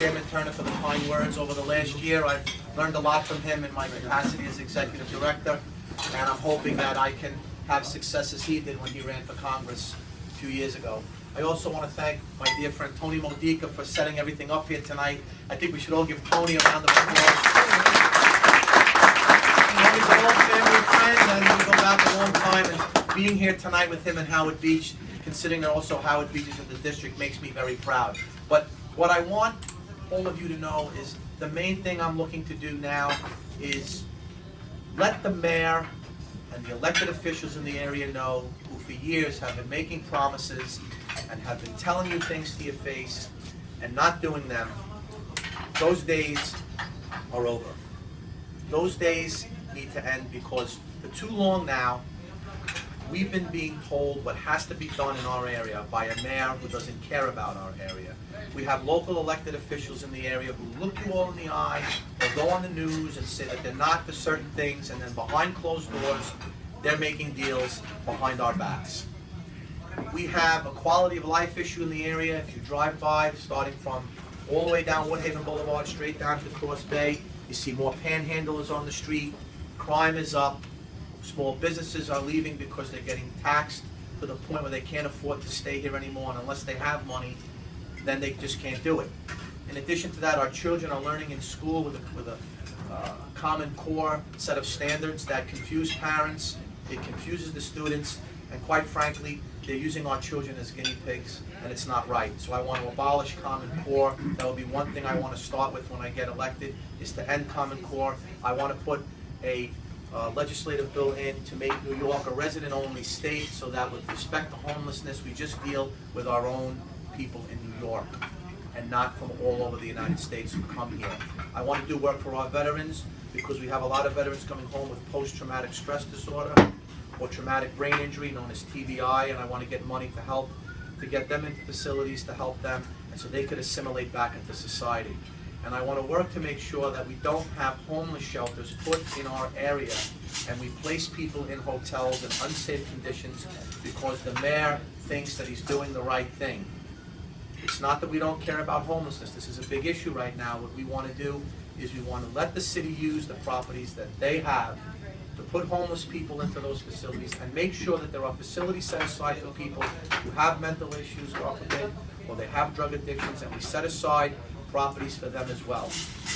Chairman Turner for the kind words over the last year. I've learned a lot from him in my capacity as Executive Director, and I'm hoping that I can have success as he did when he ran for Congress a few years ago. I also want to thank my dear friend Tony Modica for setting everything up here tonight. I think we should all give Tony a round of applause. Tony's an old family friend, and we go back a long time, and being here tonight with him in Howard Beach, considering that also Howard Beach is in the district, makes me very proud. But what I want all of you to know is the main thing I'm looking to do now is let the mayor and the elected officials in the area know, who for years have been making promises and have been telling you things to your face and not doing them. Those days are over. Those days need to end, because for too long now we've been being told what has to be done in our area by a mayor who doesn't care about our area. We have local elected officials in the area who look you all in the eye or go on the news and say that they're not for certain things, and then behind closed doors they're making deals behind our backs. We have a quality of life issue in the area. If you drive by, starting from all the way down Woodhaven Boulevard straight down to Cross Bay, you see more panhandlers on the street. Crime is up. Small businesses are leaving because they're getting taxed to the point where they can't afford to stay here anymore, and unless they have money, then they just can't do it. In addition to that, our children are learning in school with a common core set of standards that confuse parents, it confuses the students, and quite frankly, they're using our children as guinea pigs, and it's not right. So I want to abolish Common Core. That will be one thing I want to start with when I get elected, is to end Common Core. I want to put a legislative bill in to make New York a resident-only state, so that with respect to homelessness, we just deal with our own people in New York and not from all over the United States who come here. I want to do work for our veterans, because we have a lot of veterans coming home with post-traumatic stress disorder or traumatic brain injury known as TBI, and I want to get money to help to get them into facilities to help them, and so they could assimilate back into society. And I want to work to make sure that we don't have homeless shelters put in our area and we place people in hotels in unsafe conditions because the mayor thinks that he's doing the right thing. It's not that we don't care about homelessness. This is a big issue right now. What we want to do is we want to let the city use the properties that they have to put homeless people into those facilities and make sure that there are facilities set aside for people who have mental issues, God forbid, or they have drug addictions, and we set aside properties for them as well.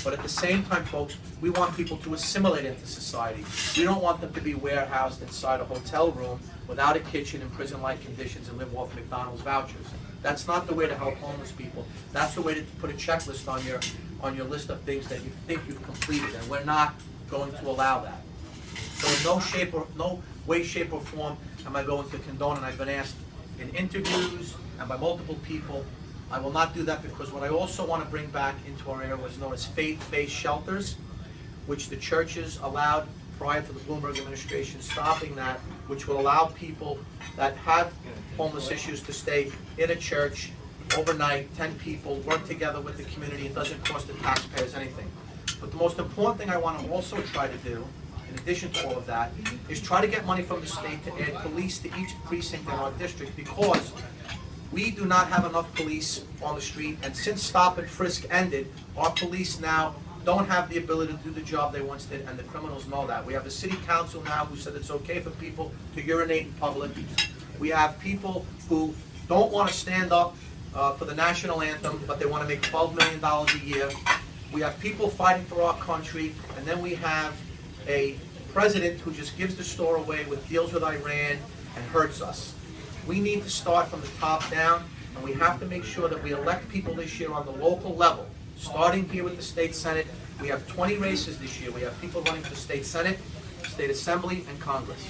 But at the same time, folks, we want people to assimilate into society. We don't want them to be warehoused inside a hotel room without a kitchen in prison-like conditions and live off McDonald's vouchers. That's not the way to help homeless people. That's the way to put a checklist on your list of things that you think you've completed, and we're not going to allow that. So in no way, shape, or form am I going to condone, and I've been asked in interviews and by multiple people, I will not do that, because what I also want to bring back into our area was known as faith-based shelters, which the churches allowed prior to the Bloomberg administration stopping that, which will allow people that have homeless issues to stay in a church overnight, 10 people, work together with the community. It doesn't cost the taxpayers anything. But the most important thing I want to also try to do, in addition to all of that, is try to get money from the state to add police to each precinct in our district, because we do not have enough police on the street, and since stop and frisk ended, our police now don't have the ability to do the job they once did, and the criminals know that. We have a city council now who said it's okay for people to urinate in public. We have people who don't want to stand up for the national anthem, but they want to make $12 million a year. We have people fighting for our country, and then we have a president who just gives the store away with deals with Iran and hurts us. We need to start from the top down, and we have to make sure that we elect people this year on the local level, starting here with the state senate. We have 20 races this year. We have people running for state senate, state assembly, and Congress.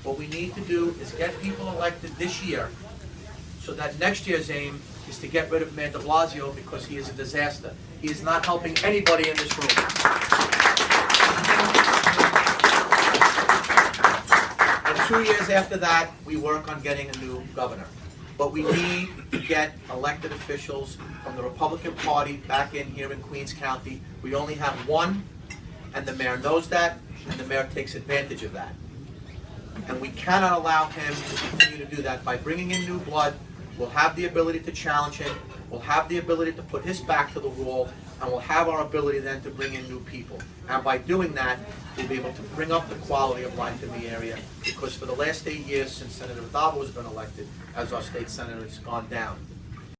What we need to do is get people elected this year, so that next year's aim is to get rid of Mayor de Blasio, because he is a disaster. He is not helping anybody in this room. And 2 years after that, we work on getting a new governor. But we need to get elected officials from the Republican Party back in here in Queens County. We only have one, and the mayor knows that, and the mayor takes advantage of that. And we cannot allow him to continue to do that by bringing in new blood we'll have the ability to challenge him, we'll have the ability to put his back to the wall, and we'll have our ability then to bring in new people. And by doing that, we'll be able to bring up the quality of life in the area, because for the last 8 years since Senator Adavo has been elected, as our state senator, it's gone down.